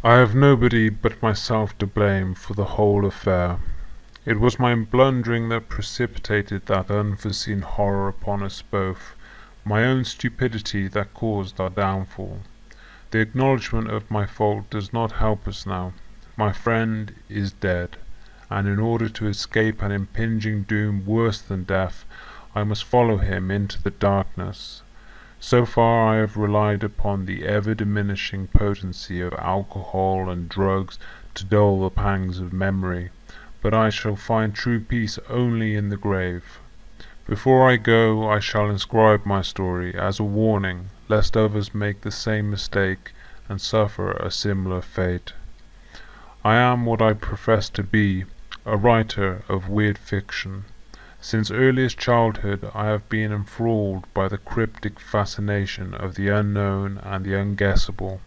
I have nobody but myself to blame for the whole affair. It was my blundering that precipitated that unforeseen horror upon us both, my own stupidity that caused our downfall. The acknowledgment of my fault does not help us now. My friend is dead, and in order to escape an impinging doom worse than death, I must follow him into the darkness. So far I have relied upon the ever-diminishing potency of alcohol and drugs to dull the pangs of memory, but I shall find true peace only in the grave. Before I go I shall inscribe my story as a warning, lest others make the same mistake and suffer a similar fate. I am what I profess to be, a writer of weird fiction. Since earliest childhood I have been enthralled by the cryptic fascination of the unknown and the unguessable.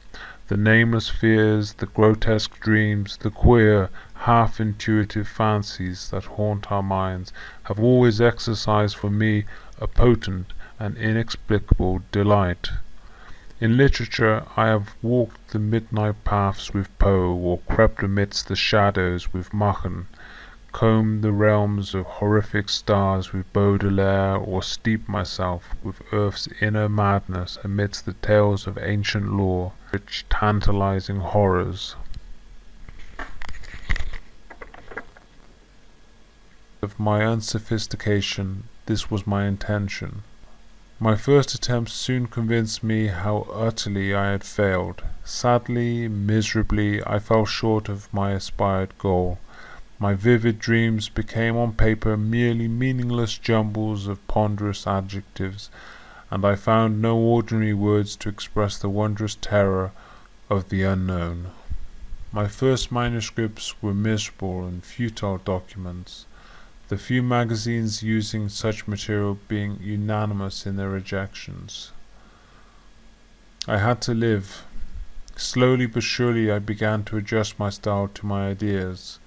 The nameless fears, the grotesque dreams, the queer, half-intuitive fancies that haunt our minds have always exercised for me a potent and inexplicable delight. In literature I have walked the midnight paths with Poe, or crept amidst the shadows with Machen, combed the realms of horrific stars with Baudelaire, or steeped myself with earth's inner madness amidst the tales of ancient lore, rich tantalizing horrors of my unsophistication. This was my intention. My first attempts soon convinced me how utterly I had failed. Sadly, miserably, I fell short of my aspired goal. My vivid dreams became on paper merely meaningless jumbles of ponderous adjectives, and I found no ordinary words to express the wondrous terror of the unknown. My first manuscripts were miserable and futile documents, the few magazines using such material being unanimous in their rejections. I had to live. Slowly but surely I began to adjust my style to my ideas.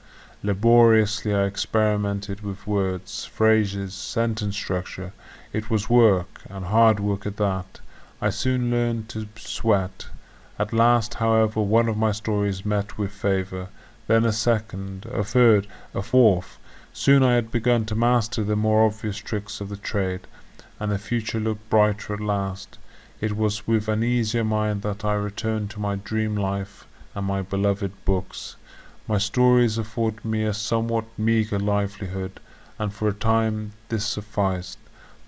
Laboriously I experimented with words, phrases, sentence structure. It was work, and hard work at that. I soon learned to sweat. At last, however, one of my stories met with favour, then a second, a third, a fourth. Soon I had begun to master the more obvious tricks of the trade, and the future looked brighter at last. It was with an easier mind that I returned to my dream life and my beloved books. My stories afforded me a somewhat meagre livelihood, and for a time this sufficed,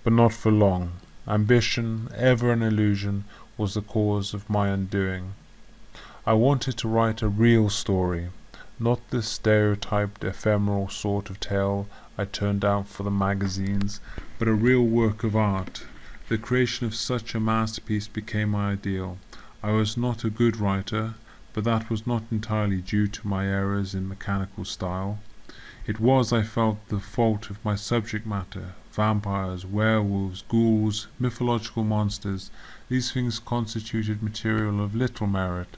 but not for long. Ambition, ever an illusion, was the cause of my undoing. I wanted to write a real story, not the stereotyped ephemeral sort of tale I turned out for the magazines, but a real work of art. The creation of such a masterpiece became my ideal. I was not a good writer, but that was not entirely due to my errors in mechanical style. It was, I felt, the fault of my subject matter. Vampires, werewolves, ghouls, mythological monsters, these things constituted material of little merit.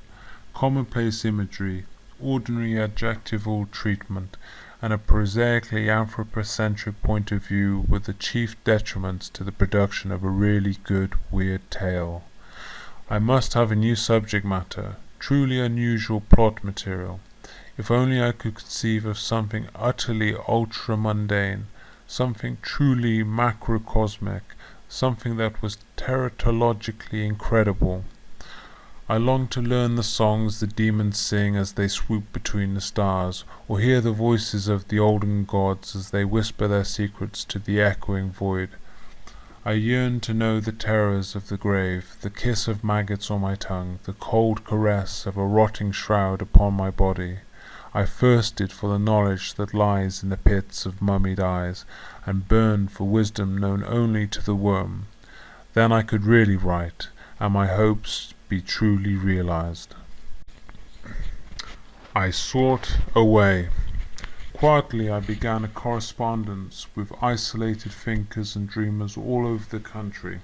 Commonplace imagery, ordinary adjectival treatment, and a prosaically anthropocentric point of view were the chief detriments to the production of a really good weird tale. I must have a new subject matter, truly unusual plot material. If only I could conceive of something utterly ultra-mundane, something truly macrocosmic, something that was teratologically incredible. I longed to learn the songs the demons sing as they swoop between the stars, or hear the voices of the olden gods as they whisper their secrets to the echoing void. I yearned to know the terrors of the grave, the kiss of maggots on my tongue, the cold caress of a rotting shroud upon my body. I thirsted for the knowledge that lies in the pits of mummied eyes, and burned for wisdom known only to the worm. Then I could really write, and my hopes be truly realized. I sought a way. Quietly I began a correspondence with isolated thinkers and dreamers all over the country.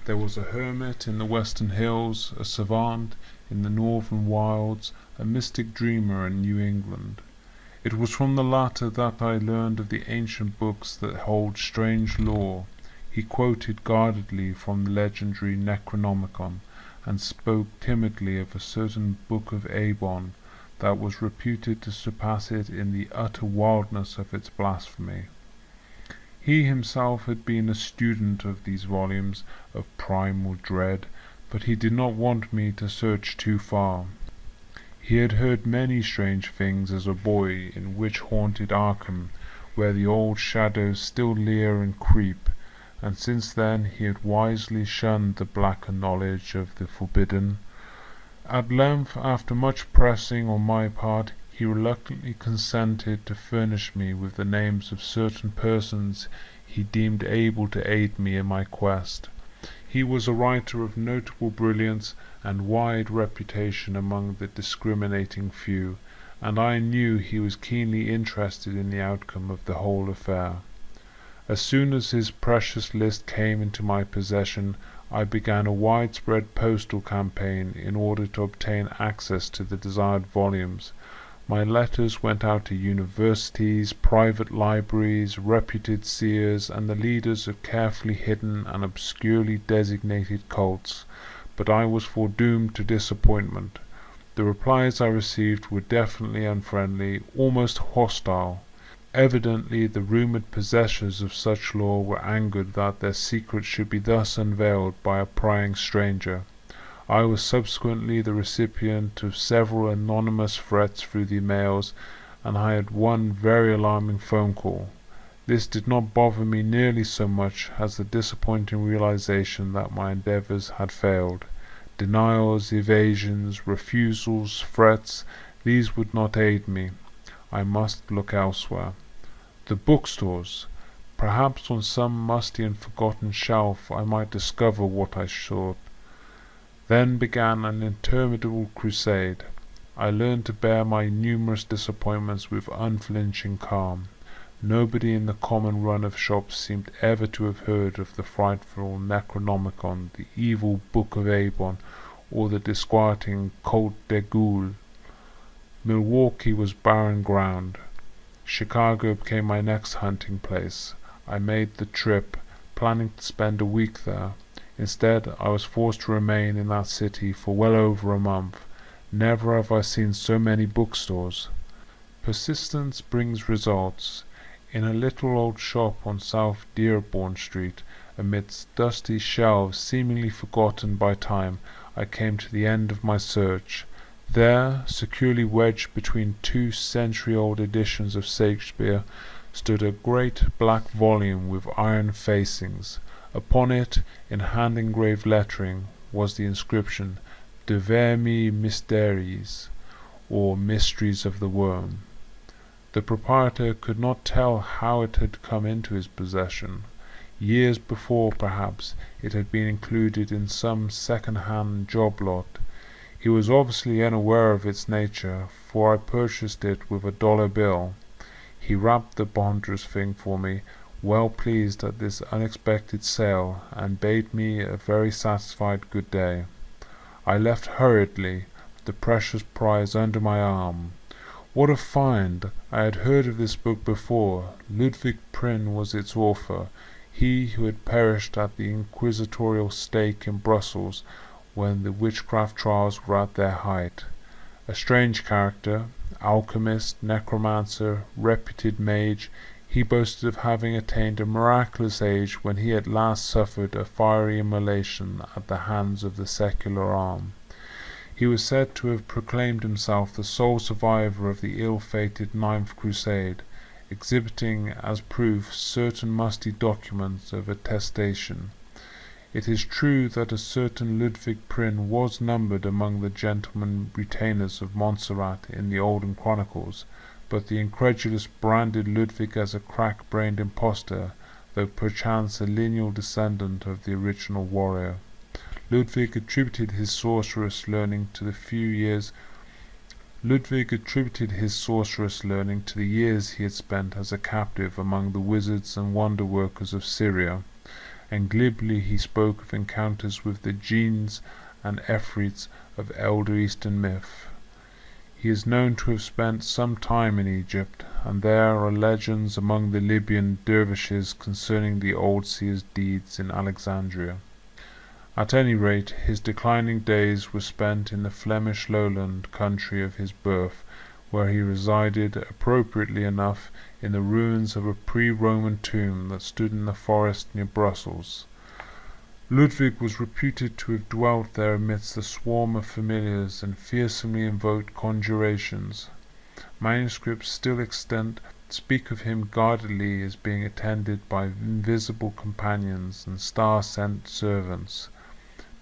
There was a hermit in the western hills, a savant in the northern wilds, a mystic dreamer in New England. It was from the latter that I learned of the ancient books that hold strange lore. He quoted guardedly from the legendary Necronomicon, and spoke timidly of a certain Book of Abon that was reputed to surpass it in the utter wildness of its blasphemy. He himself had been a student of these volumes of primal dread, but he did not want me to search too far. He had heard many strange things as a boy in witch-haunted Arkham, where the old shadows still leer and creep, and since then he had wisely shunned the blacker knowledge of the forbidden. At length, after much pressing on my part, he reluctantly consented to furnish me with the names of certain persons he deemed able to aid me in my quest. He was a writer of notable brilliance and wide reputation among the discriminating few, and I knew he was keenly interested in the outcome of the whole affair. As soon as his precious list came into my possession, I began a widespread postal campaign in order to obtain access to the desired volumes. My letters went out to universities, private libraries, reputed seers, and the leaders of carefully hidden and obscurely designated cults, but I was foredoomed to disappointment. The replies I received were definitely unfriendly, almost hostile. Evidently the rumoured possessors of such lore were angered that their secret should be thus unveiled by a prying stranger. I was subsequently the recipient of several anonymous threats through the mails, and I had one very alarming phone call. This did not bother me nearly so much as the disappointing realization that my endeavours had failed. Denials, evasions, refusals, threats, these would not aid me. I must look elsewhere. The bookstores. Perhaps on some musty and forgotten shelf I might discover what I sought. Then began an interminable crusade. I learned to bear my numerous disappointments with unflinching calm. Nobody in the common run of shops seemed ever to have heard of the frightful Necronomicon, the evil Book of Abon, or the disquieting Côte de Gaulle. Milwaukee was barren ground. Chicago became my next hunting place. I made the trip, planning to spend a week there. Instead, I was forced to remain in that city for well over a month. Never have I seen so many bookstores. Persistence brings results. In a little old shop on South Dearborn Street, amidst dusty shelves seemingly forgotten by time, I came to the end of my search. There, securely wedged between two century-old editions of Shakespeare, stood a great black volume with iron facings. Upon it, in hand-engraved lettering, was the inscription, De Vermi Mysteries, or Mysteries of the Worm. The proprietor could not tell how it had come into his possession. Years before, perhaps, it had been included in some second-hand job lot. He was obviously unaware of its nature, for I purchased it with $1 bill. He wrapped the ponderous thing for me, well pleased at this unexpected sale, and bade me a very satisfied good day. I left hurriedly, the precious prize under my arm. What a find! I had heard of this book before. Ludwig Prynne was its author, he who had perished at the inquisitorial stake in Brussels when the witchcraft trials were at their height. A strange character, alchemist, necromancer, reputed mage, he boasted of having attained a miraculous age when he at last suffered a fiery immolation at the hands of the secular arm. He was said to have proclaimed himself the sole survivor of the ill-fated Ninth Crusade, exhibiting as proof certain musty documents of attestation. It is true that a certain Ludwig Prynne was numbered among the gentlemen retainers of Montserrat in the olden chronicles, but the incredulous branded Ludwig as a crack-brained impostor, though perchance a lineal descendant of the original warrior. Ludwig attributed his sorcerous learning to the years he had spent as a captive among the wizards and wonder-workers of Syria, and glibly he spoke of encounters with the jinns and efreets of elder Eastern myth. He is known to have spent some time in Egypt, and there are legends among the Libyan dervishes concerning the old seer's deeds in Alexandria. At any rate, his declining days were spent in the Flemish lowland country of his birth, where he resided, appropriately enough, in the ruins of a pre-Roman tomb that stood in the forest near Brussels. Ludwig was reputed to have dwelt there amidst a swarm of familiars and fearsomely invoked conjurations. Manuscripts still extant speak of him guardedly as being attended by invisible companions and star-sent servants.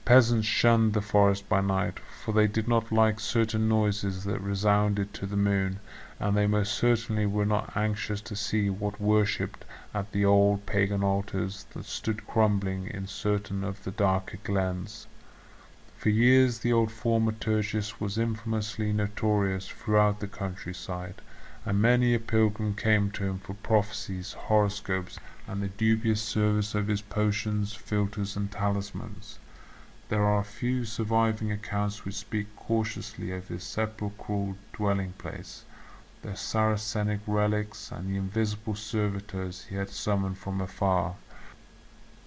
Peasants shunned the forest by night, for they did not like certain noises that resounded to the moon, and they most certainly were not anxious to see what worshipped at the old pagan altars that stood crumbling in certain of the darker glens. For years the old thaumaturgus was infamously notorious throughout the countryside, and many a pilgrim came to him for prophecies, horoscopes, and the dubious service of his potions, philters, and talismans. There are few surviving accounts which speak cautiously of his sepulchral dwelling-place, the Saracenic relics, and the invisible servitors he had summoned from afar.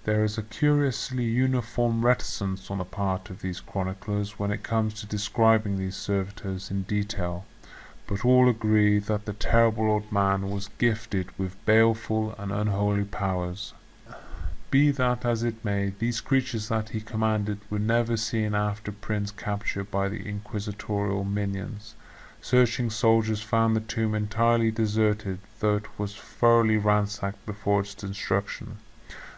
There is a curiously uniform reticence on the part of these chroniclers when it comes to describing these servitors in detail, but all agree that the terrible old man was gifted with baleful and unholy powers. Be that as it may, these creatures that he commanded were never seen after Prin's capture by the inquisitorial minions. Searching soldiers found the tomb entirely deserted, though it was thoroughly ransacked before its destruction.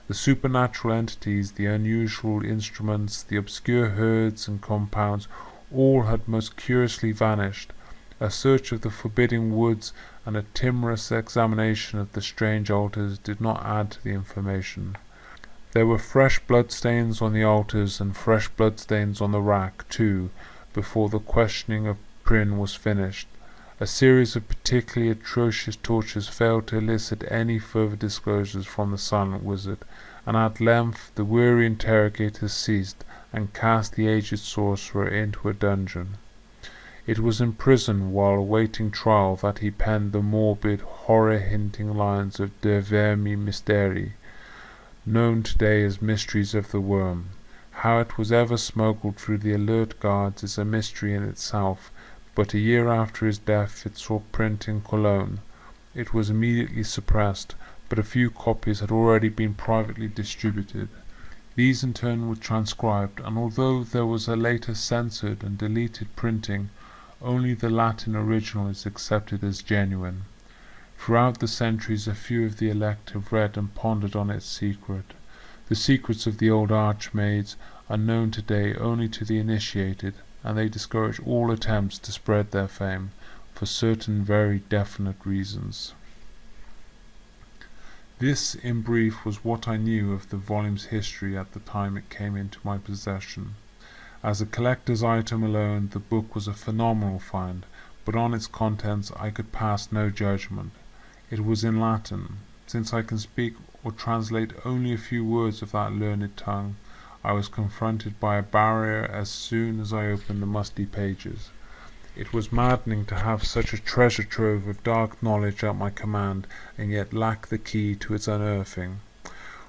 The supernatural entities, the unusual instruments, the obscure herds and compounds, all had most curiously vanished. A search of the forbidding woods and a timorous examination of the strange altars did not add to the information. There were fresh bloodstains on the altars and fresh bloodstains on the rack, too, before the questioning of Prin was finished. A series of particularly atrocious tortures failed to elicit any further disclosures from the silent wizard, and at length the weary interrogators ceased, and cast the aged sorcerer into a dungeon. It was in prison, while awaiting trial, that he penned the morbid, horror-hinting lines of De Vermi Mysteri, known today as Mysteries of the Worm. How it was ever smuggled through the alert guards is a mystery in itself, but a year after his death it saw print in Cologne. It was immediately suppressed, but a few copies had already been privately distributed. These in turn were transcribed, and although there was a later censored and deleted printing, only the Latin original is accepted as genuine. Throughout the centuries a few of the elect have read and pondered on its secret. The secrets of the old archmaids are known today only to the initiated, and they discourage all attempts to spread their fame, for certain very definite reasons. This, in brief, was what I knew of the volume's history at the time it came into my possession. As a collector's item alone, the book was a phenomenal find, but on its contents I could pass no judgment. It was in Latin. Since I can speak or translate only a few words of that learned tongue, I was confronted by a barrier as soon as I opened the musty pages. It was maddening to have such a treasure trove of dark knowledge at my command, and yet lack the key to its unearthing.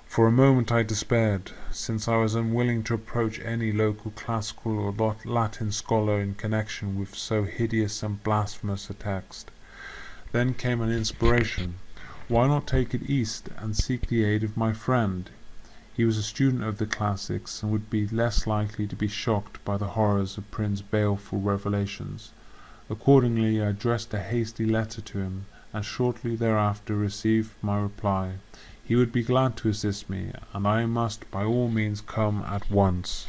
For a moment I despaired, since I was unwilling to approach any local classical or Latin scholar in connection with so hideous and blasphemous a text. Then came an inspiration. Why not take it east and seek the aid of my friend? He was a student of the classics, and would be less likely to be shocked by the horrors of Prin's baleful revelations. Accordingly I addressed a hasty letter to him, and shortly thereafter received my reply. He would be glad to assist me, and I must by all means come at once.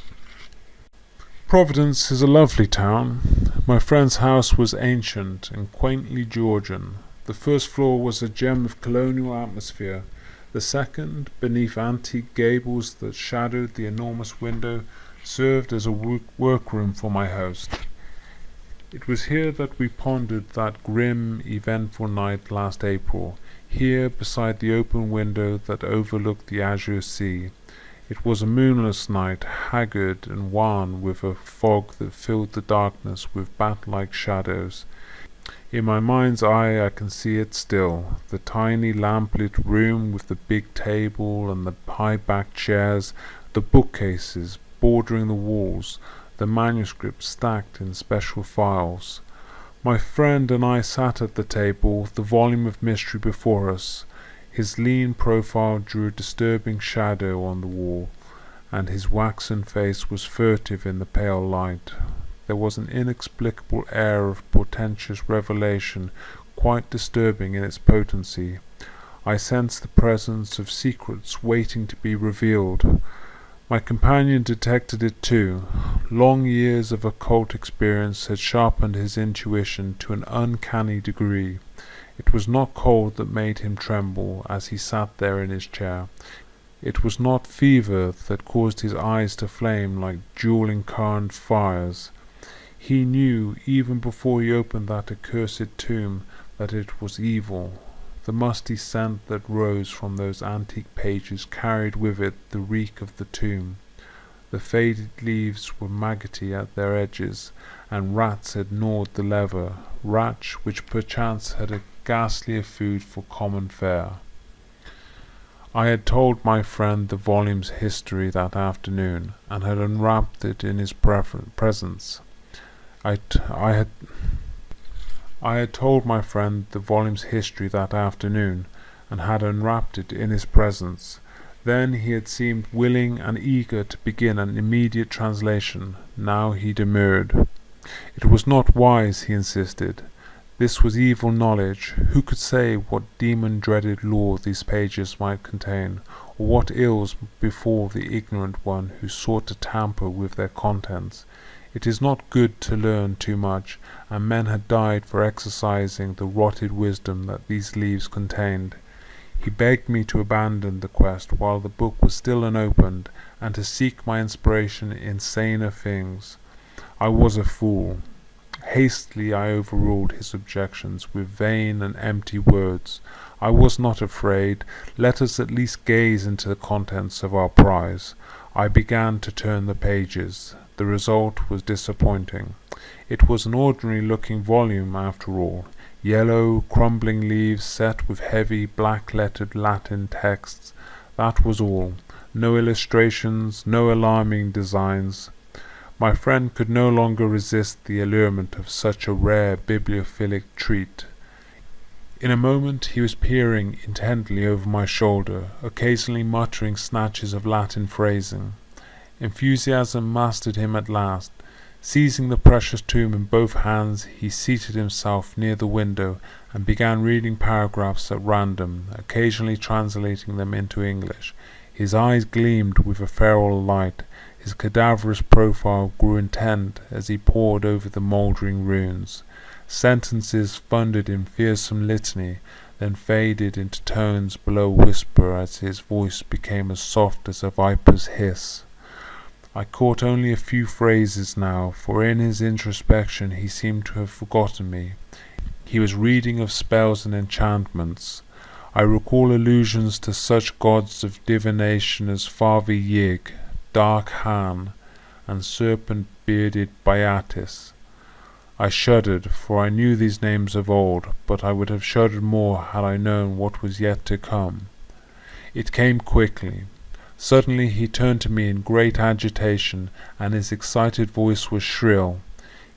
Providence is a lovely town. My friend's house was ancient and quaintly Georgian. The first floor was a gem of colonial atmosphere. The second, beneath antique gables that shadowed the enormous window, served as a workroom for my host. It was here that we pondered that grim, eventful night last April, here beside the open window that overlooked the azure sea. It was a moonless night, haggard and wan with a fog that filled the darkness with bat-like shadows. In my mind's eye I can see it still, the tiny lamp-lit room with the big table and the high-backed chairs, the bookcases, bordering the walls, the manuscripts stacked in special files. My friend and I sat at the table, the volume of mystery before us. His lean profile drew a disturbing shadow on the wall, and his waxen face was furtive in the pale light. There was an inexplicable air of portentous revelation, quite disturbing in its potency. I sensed the presence of secrets waiting to be revealed. My companion detected it too. Long years of occult experience had sharpened his intuition to an uncanny degree. It was not cold that made him tremble as he sat there in his chair. It was not fever that caused his eyes to flame like dueling current fires. He knew, even before he opened that accursed tomb, that it was evil. The musty scent that rose from those antique pages carried with it the reek of the tomb. The faded leaves were maggoty at their edges, and rats had gnawed the leather, rats which perchance had a ghastlier food for common fare. I had told my friend the volume's history that afternoon, and had unwrapped it in his presence. I had told my friend the volume's history that afternoon, and had unwrapped it in his presence. Then he had seemed willing and eager to begin an immediate translation. Now he demurred. It was not wise, he insisted. This was evil knowledge. Who could say what demon-dreaded lore these pages might contain, or what ills befall the ignorant one who sought to tamper with their contents? It is not good to learn too much, and men had died for exercising the rotted wisdom that these leaves contained. He begged me to abandon the quest while the book was still unopened, and to seek my inspiration in saner things. I was a fool. Hastily I overruled his objections with vain and empty words. I was not afraid. Let us at least gaze into the contents of our prize. I began to turn the pages. The result was disappointing. It was an ordinary-looking volume after all. Yellow, crumbling leaves set with heavy, black-lettered Latin texts. That was all. No illustrations, no alarming designs. My friend could no longer resist the allurement of such a rare bibliophilic treat. In a moment he was peering intently over my shoulder, occasionally muttering snatches of Latin phrasing. Enthusiasm mastered him at last. Seizing the precious tome in both hands, he seated himself near the window and began reading paragraphs at random, occasionally translating them into English. His eyes gleamed with a feral light. His cadaverous profile grew intent as he pored over the mouldering runes. Sentences thundered in fearsome litany, then faded into tones below whisper as his voice became as soft as a viper's hiss. I caught only a few phrases now, for in his introspection he seemed to have forgotten me. He was reading of spells and enchantments. I recall allusions to such gods of divination as Father Yig, Dark Han, and serpent-bearded Byatis. I shuddered, for I knew these names of old, but I would have shuddered more had I known what was yet to come. It came quickly. Suddenly he turned to me in great agitation, and his excited voice was shrill.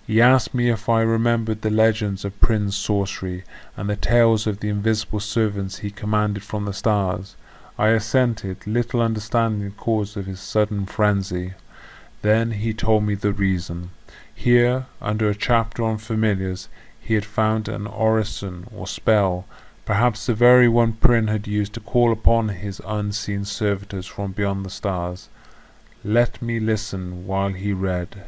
He asked me if I remembered the legends of Prin's sorcery, and the tales of the invisible servants he commanded from the stars. I assented, little understanding the cause of his sudden frenzy. Then he told me the reason. Here, under a chapter on familiars, he had found an orison or spell, perhaps the very one Prin had used to call upon his unseen servitors from beyond the stars. Let me listen while he read.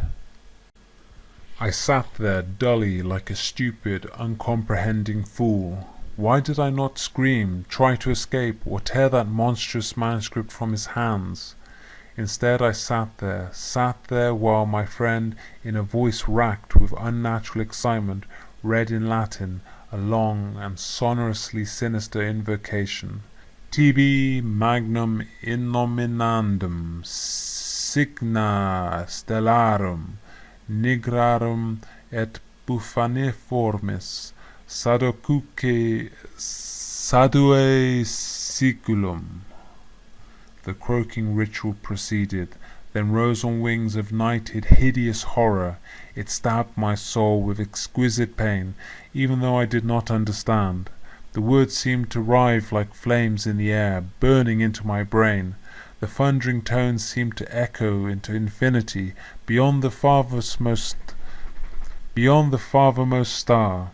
I sat there dully like a stupid, uncomprehending fool. Why did I not scream, try to escape, or tear that monstrous manuscript from his hands? Instead I sat there while my friend, in a voice racked with unnatural excitement, read in Latin a long and sonorously sinister invocation. Tibi magnum innominandum signa stellarum nigrarum et bufaniformis sadocuque sadue siculum. The croaking ritual proceeded. then rose on wings of nighted, hideous horror. It stabbed my soul with exquisite pain, even though I did not understand. The words seemed to writhe like flames in the air, burning into my brain. The thundering tones seemed to echo into infinity, beyond the farthermost star.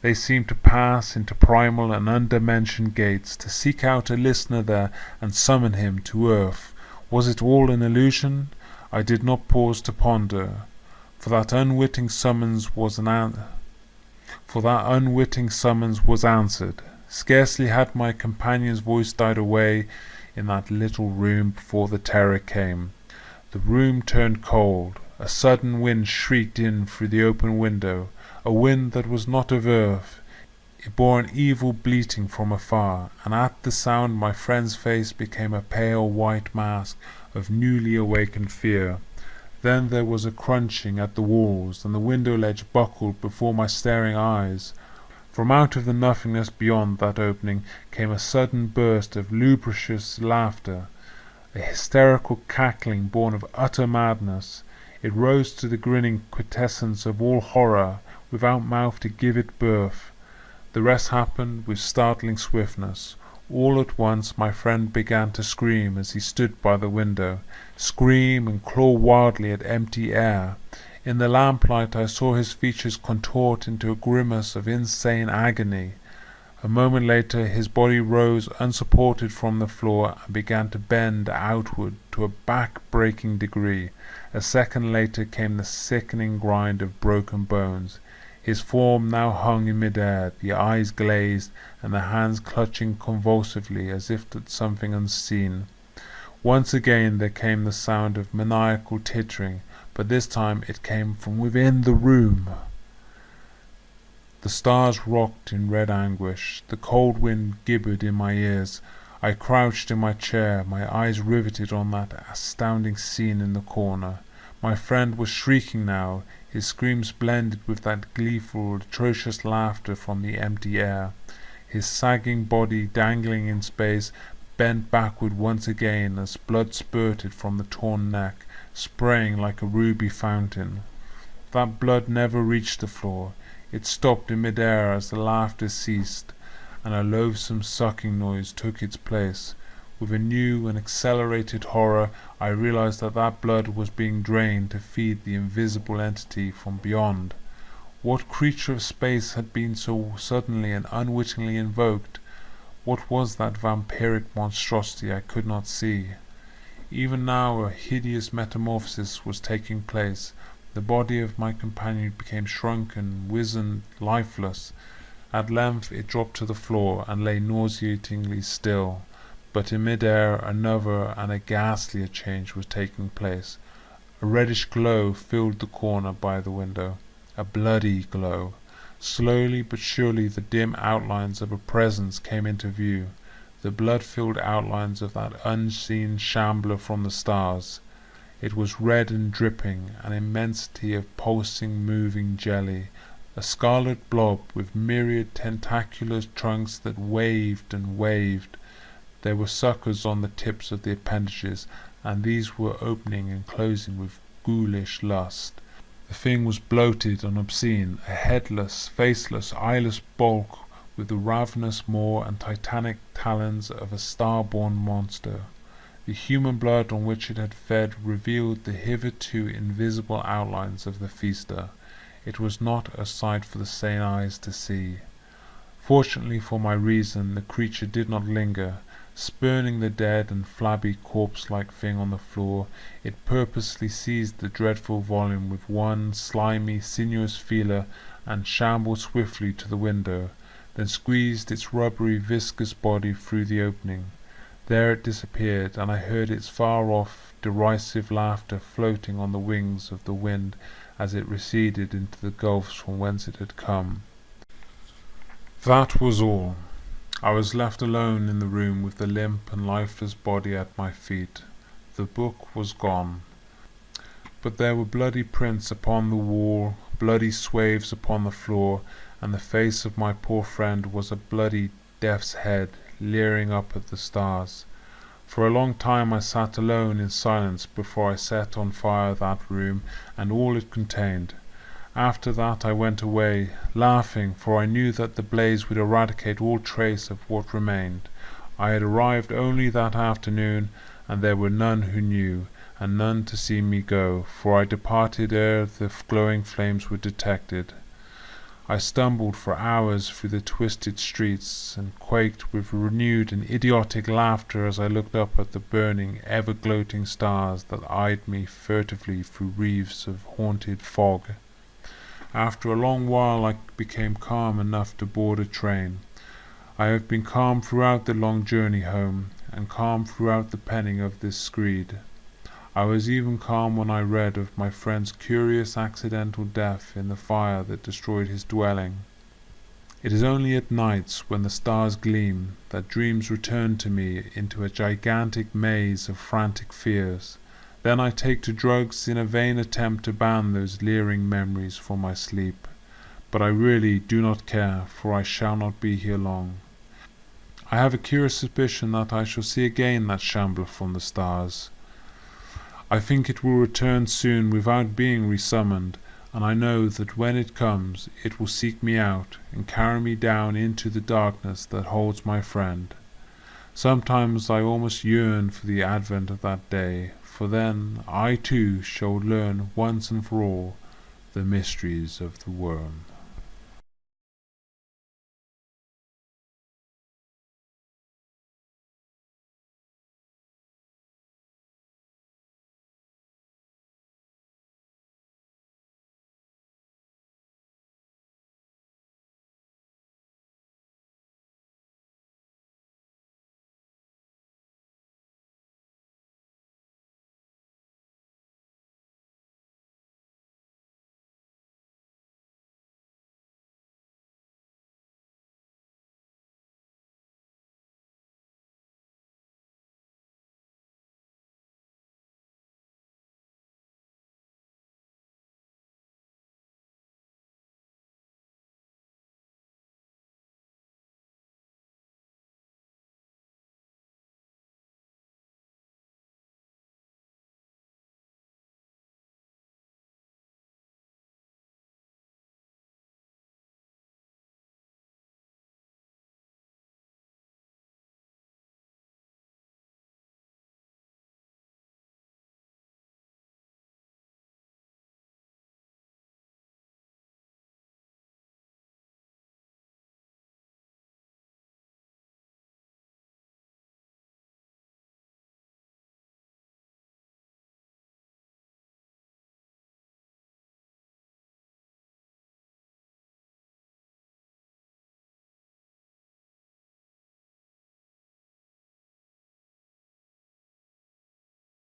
They seemed to pass into primal and undimensioned gates, to seek out a listener there and summon him to earth. Was it all an illusion? I did not pause to ponder, for that unwitting summons was answered. Scarcely had my companion's voice died away in that little room before the terror came. The room turned cold. A sudden wind shrieked in through the open window, a wind that was not of earth. It bore an evil bleating from afar, and at the sound my friend's face became a pale white mask of newly awakened fear. Then there was a crunching at the walls, and the window ledge buckled before my staring eyes. From out of the nothingness beyond that opening came a sudden burst of lugubrious laughter, a hysterical cackling born of utter madness. It rose to the grinning quintessence of all horror, without mouth to give it birth. The rest happened with startling swiftness. All at once my friend began to scream as he stood by the window, scream and claw wildly at empty air. In the lamplight I saw his features contort into a grimace of insane agony. A moment later his body rose unsupported from the floor and began to bend outward to a back-breaking degree. A second later came the sickening grind of broken bones. His form now hung in mid-air, the eyes glazed, and the hands clutching convulsively as if at something unseen. Once again there came the sound of maniacal tittering, but this time it came from within the room. The stars rocked in red anguish. The cold wind gibbered in my ears. I crouched in my chair, my eyes riveted on that astounding scene in the corner. My friend was shrieking now, his screams blended with that gleeful, atrocious laughter from the empty air. His sagging body, dangling in space, bent backward once again as blood spurted from the torn neck, spraying like a ruby fountain. That blood never reached the floor. It stopped in mid-air as the laughter ceased, and a loathsome sucking noise took its place. With a new and accelerated horror, I realized that that blood was being drained to feed the invisible entity from beyond. What creature of space had been so suddenly and unwittingly invoked? What was that vampiric monstrosity I could not see? Even now a hideous metamorphosis was taking place. The body of my companion became shrunken, wizened, lifeless. At length it dropped to the floor and lay nauseatingly still. But in mid-air another and a ghastlier change was taking place. A reddish glow filled the corner by the window, a bloody glow. Slowly but surely the dim outlines of a presence came into view, the blood-filled outlines of that unseen shambler from the stars. It was red and dripping, an immensity of pulsing, moving jelly, a scarlet blob with myriad tentacular trunks that waved and waved. There were suckers on the tips of the appendages, and these were opening and closing with ghoulish lust. The thing was bloated and obscene, a headless, faceless, eyeless bulk with the ravenous maw and titanic talons of a star-born monster. The human blood on which it had fed revealed the hitherto invisible outlines of the feaster. It was not a sight for the sane eyes to see. Fortunately for my reason, the creature did not linger. Spurning the dead and flabby corpse-like thing on the floor, it purposely seized the dreadful volume with one slimy, sinuous feeler and shambled swiftly to the window, then squeezed its rubbery, viscous body through the opening. There it disappeared, and I heard its far-off, derisive laughter floating on the wings of the wind as it receded into the gulfs from whence it had come. That was all. I was left alone in the room with the limp and lifeless body at my feet. The book was gone. But there were bloody prints upon the wall, bloody swathes upon the floor, and the face of my poor friend was a bloody death's head, leering up at the stars. For a long time I sat alone in silence before I set on fire that room and all it contained. After that I went away, laughing, for I knew that the blaze would eradicate all trace of what remained. I had arrived only that afternoon, and there were none who knew, and none to see me go, for I departed ere the glowing flames were detected. I stumbled for hours through the twisted streets, and quaked with renewed and idiotic laughter as I looked up at the burning, ever-gloating stars that eyed me furtively through wreaths of haunted fog. After a long while I became calm enough to board a train. I have been calm throughout the long journey home, and calm throughout the penning of this screed. I was even calm when I read of my friend's curious accidental death in the fire that destroyed his dwelling. It is only at nights, when the stars gleam, that dreams return to me into a gigantic maze of frantic fears. Then I take to drugs in a vain attempt to ban those leering memories from my sleep. But I really do not care, for I shall not be here long. I have a curious suspicion that I shall see again that shambler from the stars. I think it will return soon without being resummoned, and I know that when it comes it will seek me out, and carry me down into the darkness that holds my friend. Sometimes I almost yearn for the advent of that day, for then I too shall learn once and for all the mysteries of the worm.